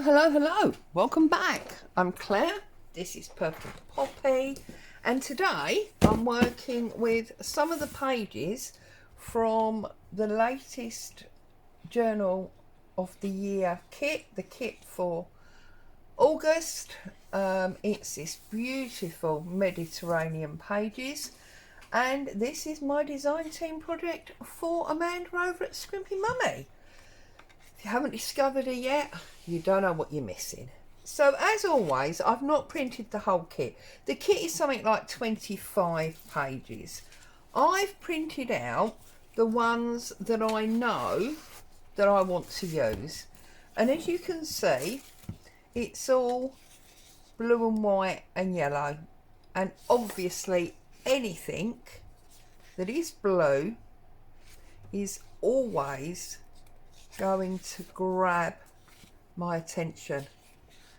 Hello, hello, welcome back. I'm Claire, this is Purple Poppy, and today I'm working with some of the pages from the latest Journal of the Year kit, the kit for August. It's this beautiful Mediterranean pages, and this is my design team project for Amanda over at Scrimpy Mummy. If you haven't discovered her yet, you don't know what you're missing. So as always, I've not printed the whole kit. The kit is something like 25 pages. I've printed out the ones that I know that I want to use. And as you can see, it's all blue and white and yellow. And obviously anything that is blue is always going to grab my attention.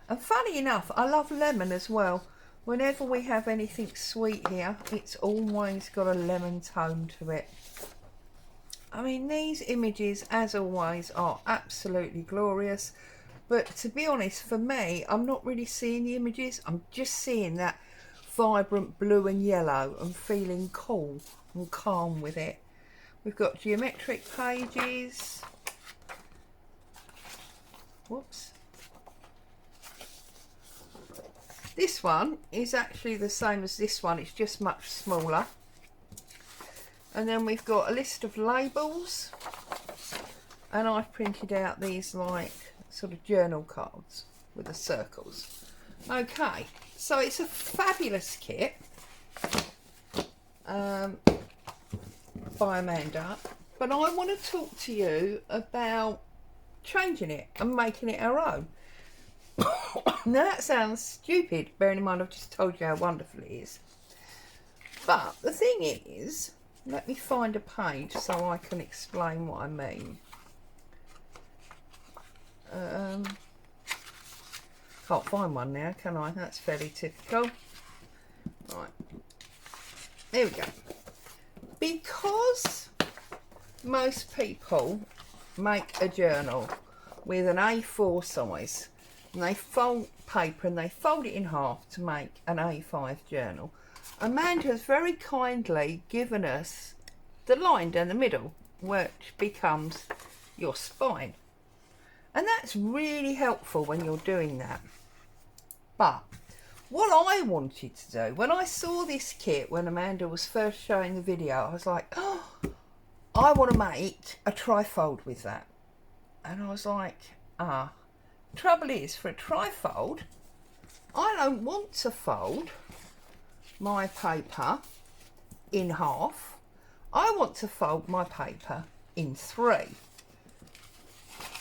And funny enough, I love lemon as well. Whenever we have anything sweet here, it's always got a lemon tone to it. I mean, these images, as always, are absolutely glorious. But to be honest, for me, I'm not really seeing the images. I'm just seeing that vibrant blue and yellow and feeling cool and calm with it. We've got geometric pages. Whoops. This one is actually the same as this one, it's just much smaller. And then we've got a list of labels, and I've printed out these like sort of journal cards with the circles. Okay, so it's a fabulous kit by Amanda, but I want to talk to you about changing it and making it our own. Now that sounds stupid, bearing in mind I've just told you how wonderful it is. But the thing is, let me find a page so I can explain what I mean. Can't find one now, can I? That's fairly typical. Right, there we go. Because most people make a journal with an A4 size, and they fold paper and they fold it in half to make an A5 journal. Amanda has very kindly given us the line down the middle, which becomes your spine, and that's really helpful when you're doing that. But what I wanted to do, when I saw this kit, when Amanda was first showing the video, I was like, oh, I want to make a trifold with that. And I was like, trouble is, for a trifold, I don't want to fold my paper in half. I want to fold my paper in three.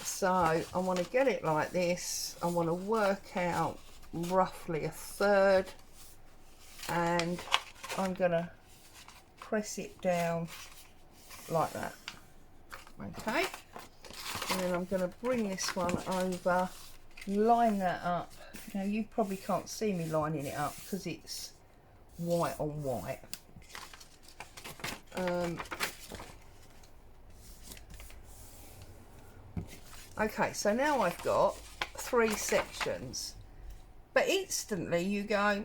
So I want to get it like this. I want to work out roughly a third, and I'm going to press it down like that. Okay. And then I'm going to bring this one over, line that up. Now you probably can't see me lining it up because it's white on white. Okay, so now I've got three sections. But instantly you go,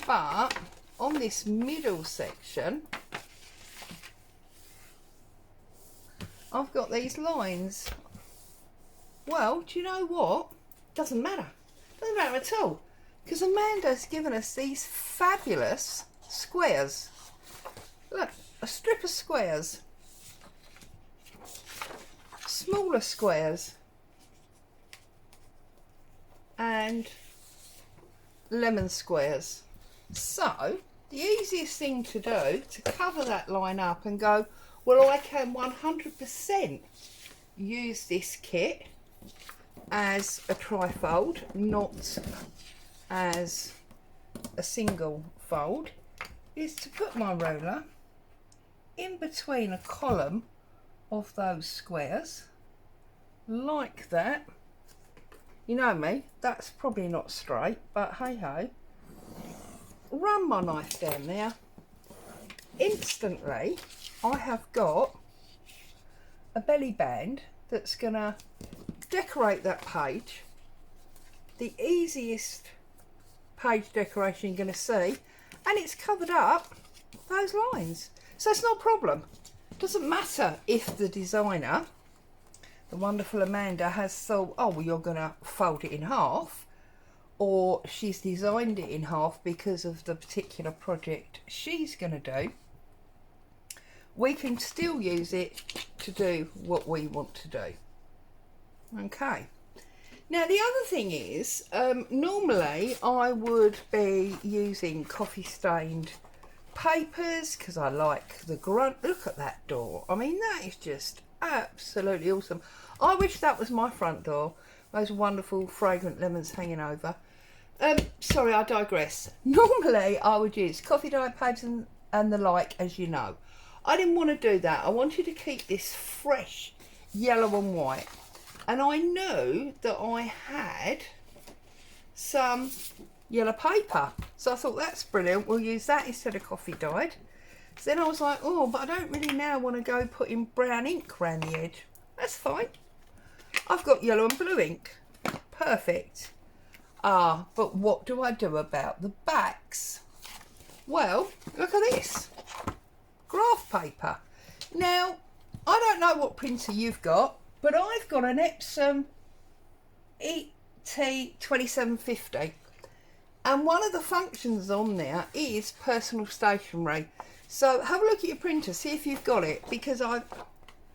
but on this middle section, I've got these lines. Well, do you know what? Doesn't matter. Doesn't matter at all. Because Amanda's given us these fabulous squares. Look, a strip of squares. Smaller squares. And lemon squares. So, the easiest thing to do to cover that line up and go, well, I can 100% use this kit as a trifold, not as a single fold, is to put my ruler in between a column of those squares, like that. You know me, that's probably not straight, but hey ho. Run my knife down there. Instantly, I have got a belly band that's going to decorate that page the easiest page decoration you're going to see, and it's covered up those lines, so it's not a problem. Doesn't matter if the designer, the wonderful Amanda, has thought, oh well, you're going to fold it in half, or she's designed it in half because of the particular project she's going to do. We can still use it to do what we want to do. Okay. Now the other thing is, normally I would be using coffee stained papers because I like the grunt. Look at that door. I mean, that is just absolutely awesome. I wish that was my front door. Those wonderful fragrant lemons hanging over. Sorry, I digress. Normally I would use coffee dyed papers and the like, as you know. I didn't want to do that. I wanted to keep this fresh yellow and white. And I knew that I had some yellow paper. So I thought, that's brilliant. We'll use that instead of coffee dyed. So then I was like, oh, but I don't really now want to go putting brown ink around the edge. That's fine. I've got yellow and blue ink. Perfect. Ah, but what do I do about the backs? Well, look at this. Graph paper. Now, I don't know what printer you've got, but I've got an Epson ET2750, and one of the functions on there is personal stationery. So have a look at your printer, see if you've got it, because I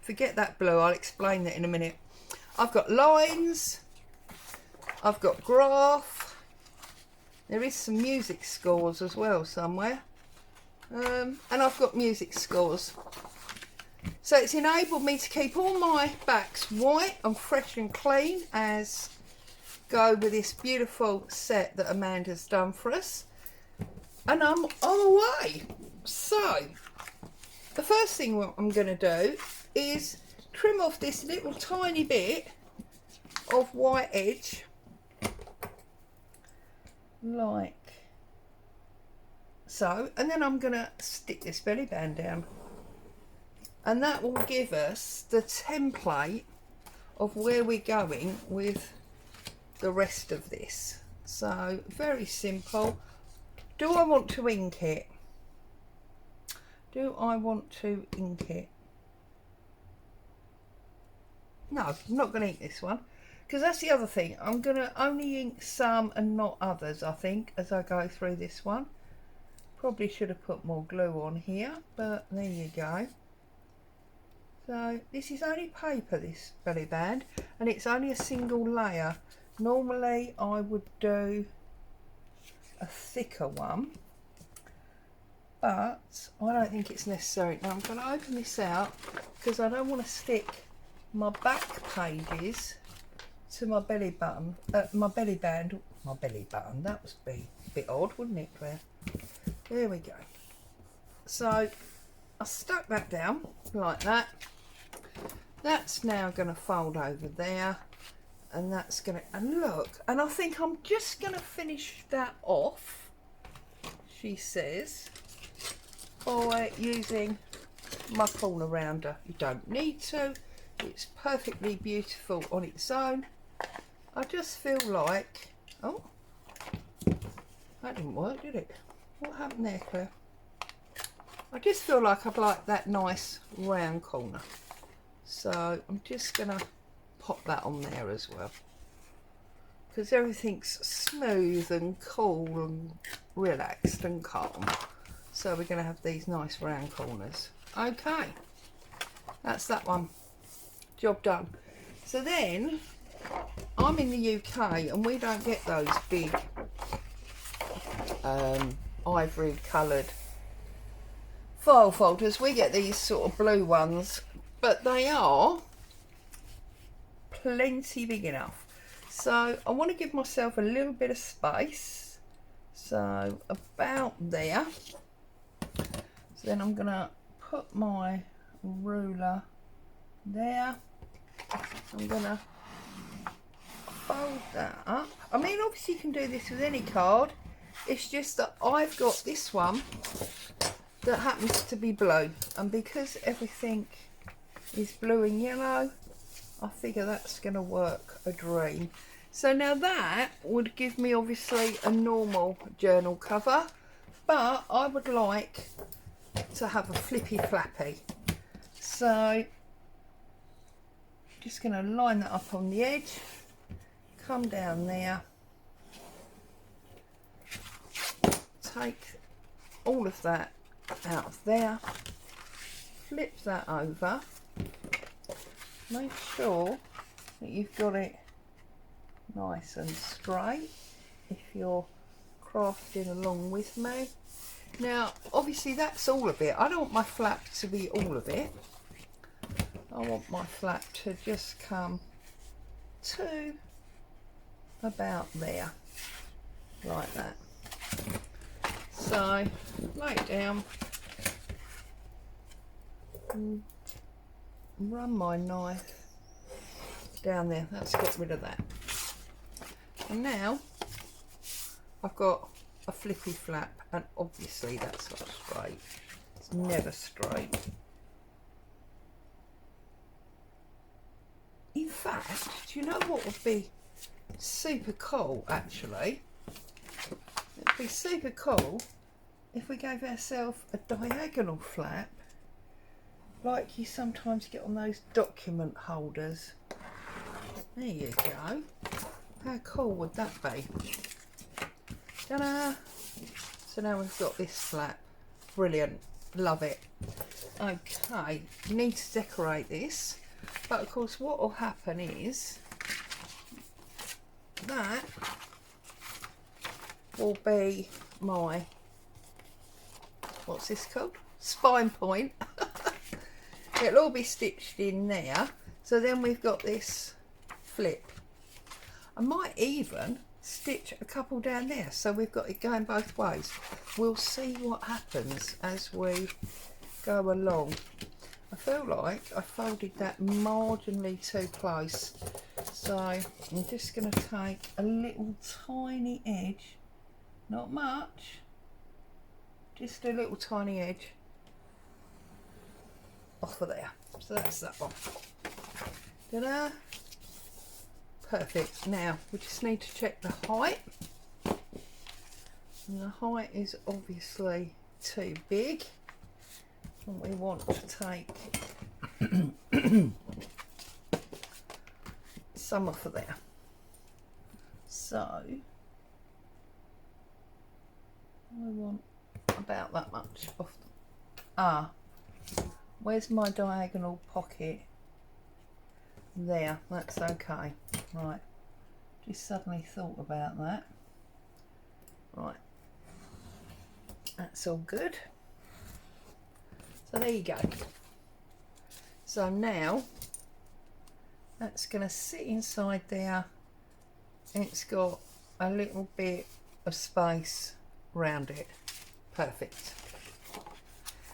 forget that blue, I'll explain that in a minute. I've got lines, I've got graph, there is some music scores as well somewhere, and I've got music scores. So it's enabled me to keep all my backs white and fresh and clean, as go with this beautiful set that Amanda's done for us. And I'm on the way. So the first thing what I'm going to do is trim off this little tiny bit of white edge, like so, and then I'm going to stick this belly band down. And that will give us the template of where we're going with the rest of this. So very simple. Do I want to ink it? Do I want to ink it? No, I'm not going to ink this one, because that's the other thing. I'm going to only ink some and not others, I think, as I go through this one. Probably should have put more glue on here, but there you go. So this is only paper, this belly band, and it's only a single layer. Normally I would do a thicker one, but I don't think it's necessary. Now I'm going to open this out because I don't want to stick my back pages to my belly button, my belly band. That would be a bit odd, wouldn't it, Claire? There we go. So I stuck that down like that. That's now going to fold over there, and that's going to, and look, and I think I'm just going to finish that off, she says, by using my corner rounder. You don't need to, it's perfectly beautiful on its own. I just feel like, oh, that didn't work, did it? What happened there, Claire? I just feel like I'd like that nice round corner. So I'm just going to pop that on there as well, because everything's smooth and cool and relaxed and calm. So we're going to have these nice round corners. Okay, that's that one. Job done. So then, I'm in the UK and we don't get those big ivory coloured file folders. We get these sort of blue ones, but they are plenty big enough. So I want to give myself a little bit of space, so about there. So then I'm going to put my ruler there. I'm going to fold that up. I mean, obviously you can do this with any card. It's just that I've got this one that happens to be blue, and because everything is blue and yellow, I figure that's going to work a dream. So now that would give me obviously a normal journal cover, but I would like to have a flippy flappy. So just going to line that up on the edge, come down there, take all of that out of there, flip that over, make sure that you've got it nice and straight if you're crafting along with me. Now obviously that's all of it. I don't want my flap to be all of it. I want my flap to just come to about there, like that. So lay it down and run my knife down there. Let's get rid of that. And now I've got a flippy flap, and obviously that's not straight. It's never straight. In fact, do you know what would be super cool actually? It'd be super cool if we gave ourselves a diagonal flap like you sometimes get on those document holders. There you go. How cool would that be? Ta-da! So now we've got this flap. Brilliant. Love it. Okay, you need to decorate this. But of course what will happen is that will be my, what's this called? Spine point. It'll all be stitched in there. So then we've got this flip. I might even stitch a couple down there so we've got it going both ways. We'll see what happens as we go along. I feel like I folded that marginally too close, so I'm just going to take a little tiny edge, not much, just a little tiny edge off of there. So that's that one. Ta-da! Perfect. Now we just need to check the height, and the height is obviously too big, and we want to take some off of there. So I want about that much off. Where's my diagonal pocket? There, that's okay. Right, just suddenly thought about that. Right, that's all good. So there you go. So now that's going to sit inside there. It's got a little bit of space around it. Perfect.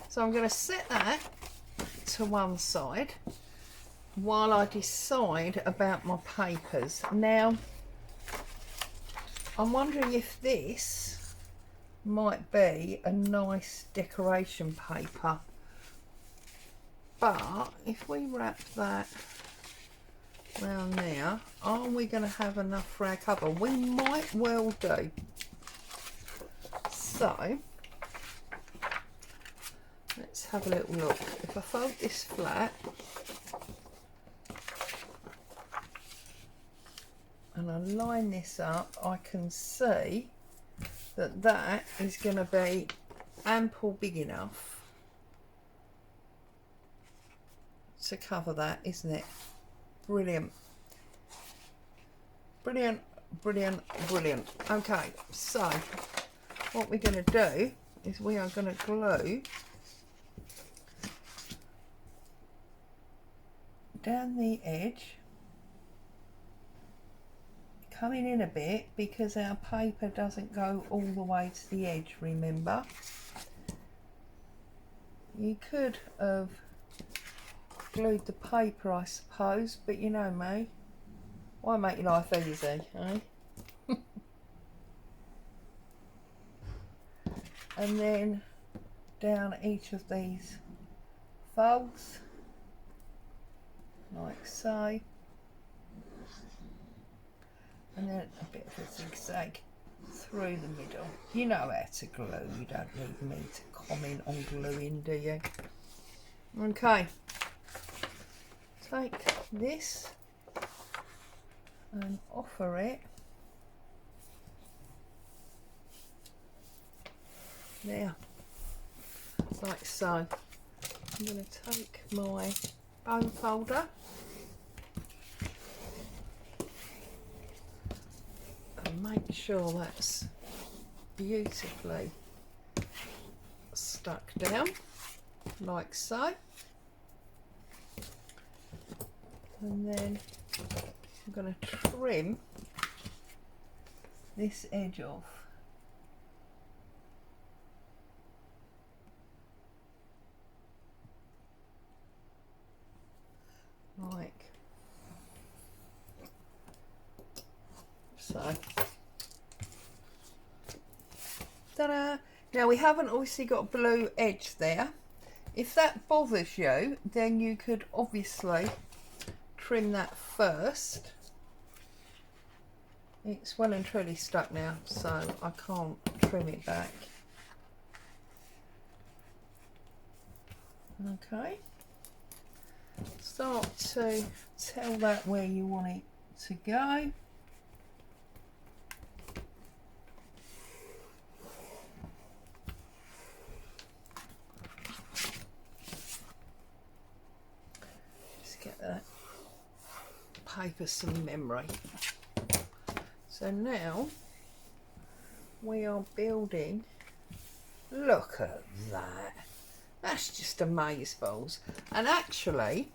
So I'm going to set that to one side while I decide about my papers. Now I'm wondering if this might be a nice decoration paper, but if we wrap that around there, are we going to have enough for our cover? We might well do. So let's have a little look. If I fold this flat and I line this up, I can see that that is going to be ample big enough to cover that, isn't it? Brilliant. Brilliant, brilliant, brilliant. Okay, so what we're going to do is we are going to glue down the edge, coming in a bit because our paper doesn't go all the way to the edge, remember. You could have glued the paper, I suppose, but you know me, why make your life easy, eh? And then down each of these folds, like so. and then a bit of a zigzag through the middle. You know how to glue, you don't need me to comment on gluing, do you? Okay, take this and offer it there, like so. I'm going to take my bone folder and make sure that's beautifully stuck down, like so. And then I'm going to trim this edge off. Like so. Ta-da! Now we haven't obviously got a blue edge there. If that bothers you, then you could obviously trim that first. It's well and truly stuck now, so I can't trim it back. Okay. Start to tell that where you want it to go. Just get that paper some memory. So now we are building. Look at that. That's just amazeballs. And actually,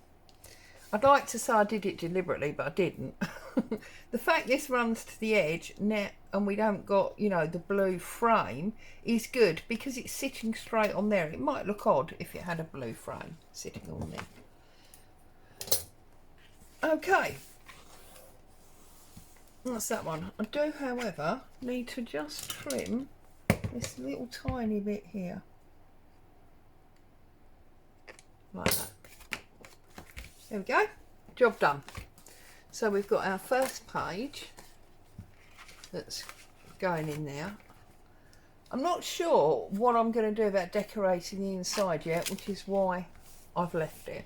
I'd like to say I did it deliberately, but I didn't. The fact this runs to the edge now and we don't got, you know, the blue frame is good because it's sitting straight on there. It might look odd if it had a blue frame sitting on there. Okay. That's that one. I do, however, need to just trim this little tiny bit here. Like that. There we go. Job done. So we've got our first page that's going in there. I'm not sure what I'm going to do about decorating the inside yet, which is why I've left it.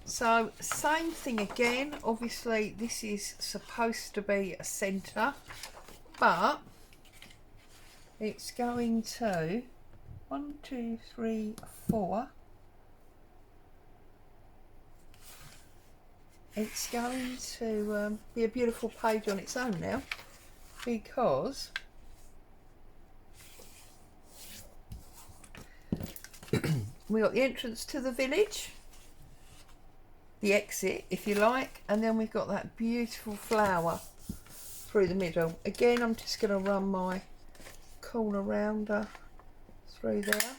So same thing again. Obviously this is supposed to be a centre, but it's going to 1, 2, 3, 4. It's going to be a beautiful page on its own now, because we got the entrance to the village, the exit if you like, and then we've got that beautiful flower through the middle. Again, I'm just going to run my corner rounder through there.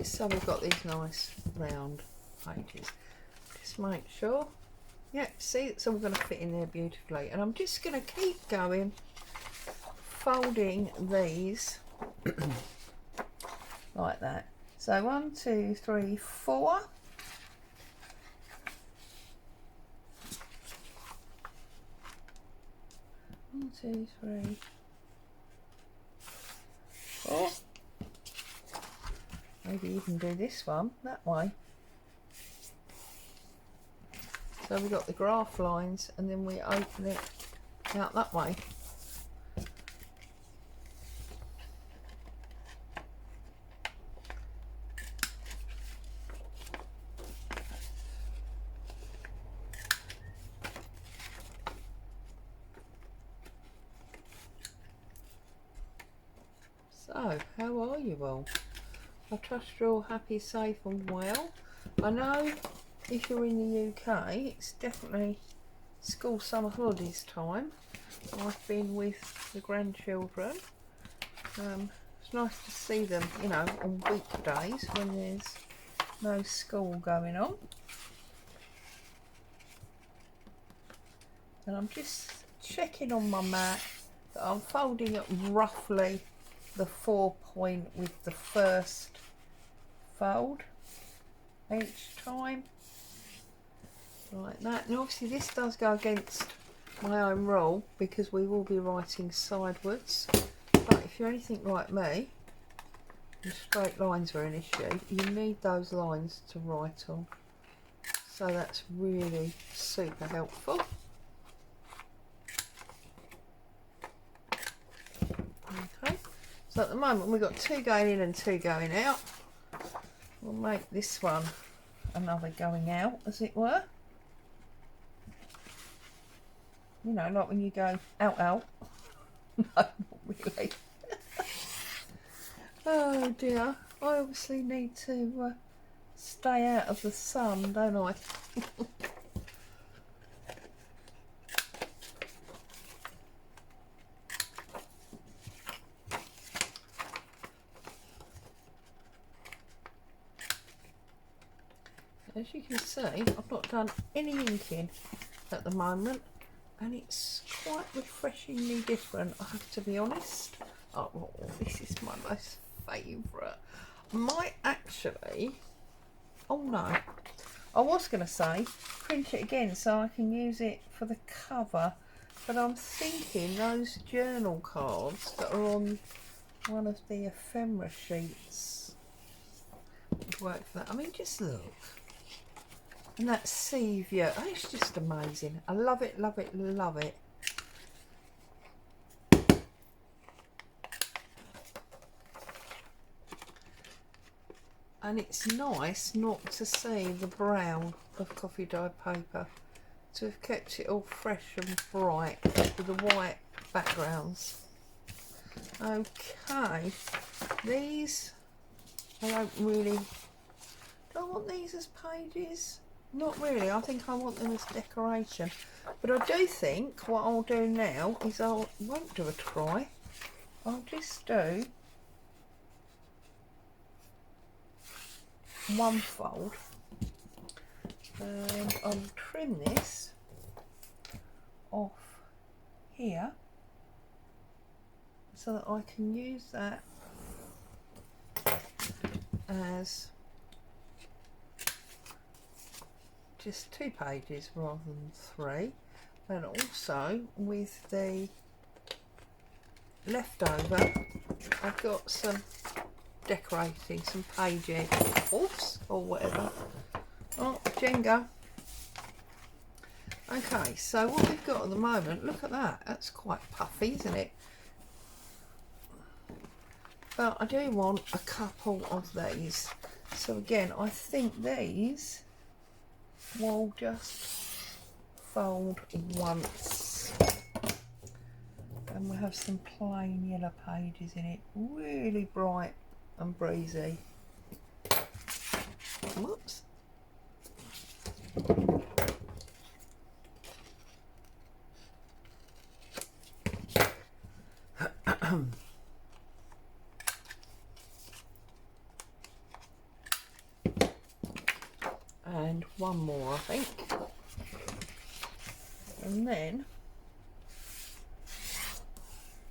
So we've got these nice round pages. Just make sure. Yep, see, so we're going to fit in there beautifully. And I'm just going to keep going, folding these like that. So 1, 2, 3, 4. One, two, three, 4. Maybe even do this one that way. So we've got the graph lines and then we open it out that way. So, how are you all? I trust you're all happy, safe and well. I know if you're in the UK, it's definitely school summer holidays time. I've been with the grandchildren. It's nice to see them, you know, on weekdays when there's no school going on. And I'm just checking on my mat that I'm folding it roughly the 4 point with the first fold each time, like that. And obviously this does go against my own rule because we will be writing sidewards, but if you're anything like me and straight lines are an issue, you need those lines to write on, so that's really super helpful. Okay, so at the moment we've got 2 going in and 2 going out. We'll make this one another going out, as it were. You know, like when you go out, out. No, not really. Oh dear, I obviously need to stay out of the sun, don't I? As you can see, I've not done any inking at the moment, and it's quite refreshingly different, I have to be honest. Oh, this is my most favourite. I might actually, oh no, I was going to say print it again so I can use it for the cover, but I'm thinking those journal cards that are on one of the ephemera sheets would work for that. I mean, just look. And that sea view, oh, it's just amazing. I love it, love it, love it. And it's nice not to see the brown of coffee dyed paper, to have kept it all fresh and bright with the white backgrounds. Okay, these, I don't really, do I want these as pages? Not really, I think I want them as decoration. But I do think what I'll do now is I won't do a try. I'll just do one fold, and I'll trim this off here so that I can use that as just 2 pages rather than 3, and also with the leftover I've got some decorating, some pages, oops, or whatever. Oh, Jenga. Okay, so what we've got at the moment, look at that, that's quite puffy, isn't it? But I do want a couple of these, so again I think these will just fold once, and we'll have some plain yellow pages in it, really bright and breezy. Whoops. And one more, I think, and then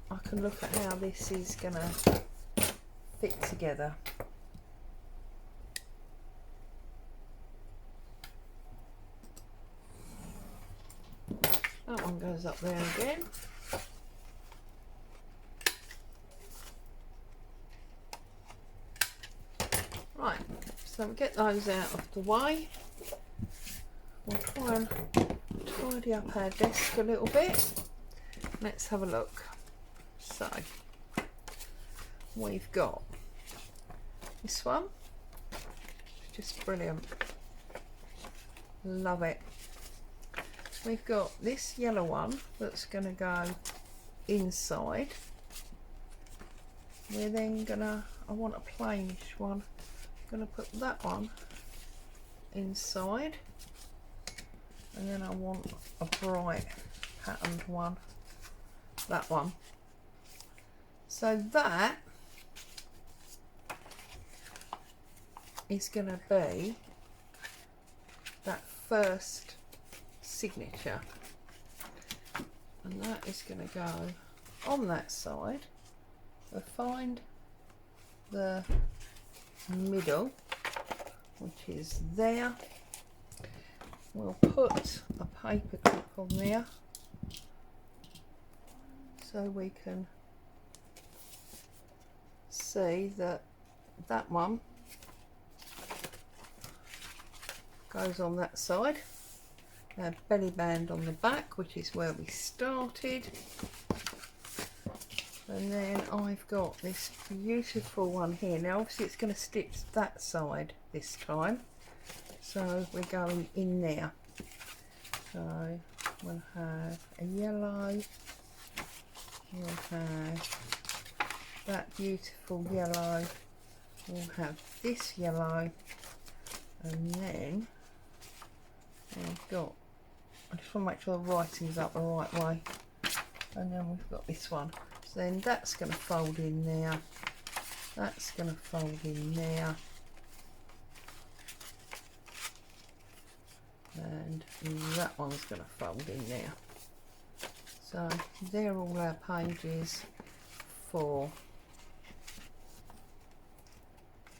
I can look at how this is gonna fit together. That one goes up there again. Right, so we get those out of the way. We'll try and tidy up our desk a little bit. Let's have a look. So, we've got this one, just brilliant, love it. We've got this yellow one that's going to go inside. We're then gonna, I want a plainish one, I'm going to put that one inside, and then I want a bright patterned one, that one. So that is going to be that first signature, and that is going to go on that side, we'll find the middle, which is there. We'll put a paper clip on there so we can see that that one goes on that side. Now belly band on the back, which is where we started. And then I've got this beautiful one here. Now obviously it's going to stitch that side this time. So we're going in there. So we'll have a yellow. We'll have that beautiful yellow. We'll have this yellow. And then we've got, I just want to make sure the writing's up the right way. And then we've got this one. So then that's going to fold in there, that's going to fold in there, and that one's going to fold in there. So they're all our pages for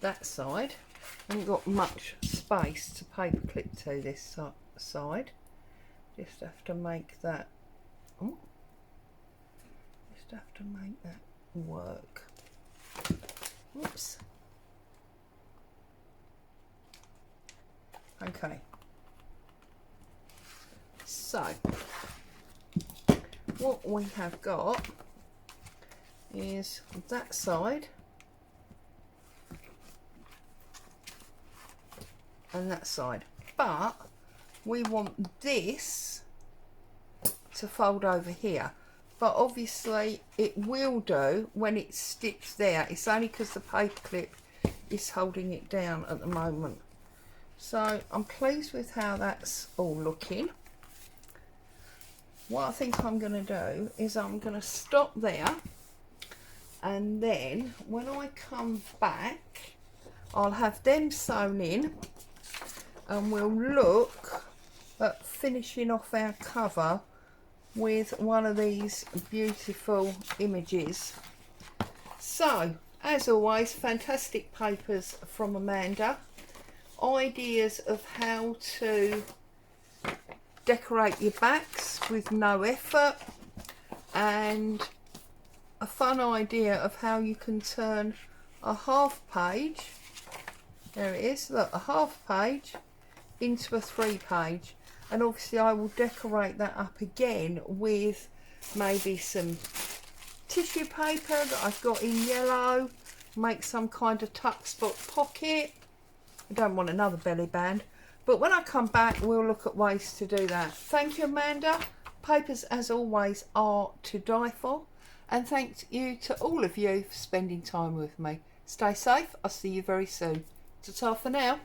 that side. I haven't got much space to paperclip to this side. Just have to make that. Oh, have to make that work. Oops. Okay. So what we have got is that side and that side, but we want this to fold over here. But obviously it will do when it's stitched there. It's only because the paper clip is holding it down at the moment. So I'm pleased with how that's all looking. What I think I'm going to do is I'm going to stop there, and then when I come back I'll have them sewn in and we'll look at finishing off our cover with one of these beautiful images. So as always, fantastic papers from Amanda, ideas of how to decorate your backs with no effort, and a fun idea of how you can turn a half page, there it is, look, a half page into a 3-page. And obviously I will decorate that up again with maybe some tissue paper that I've got in yellow, make some kind of tuck spot pocket. I don't want another belly band, but when I come back we'll look at ways to do that. Thank you, Amanda. Papers as always are to die for, and thank you to all of you for spending time with me. Stay safe, I'll see you very soon. Ta-ta for now.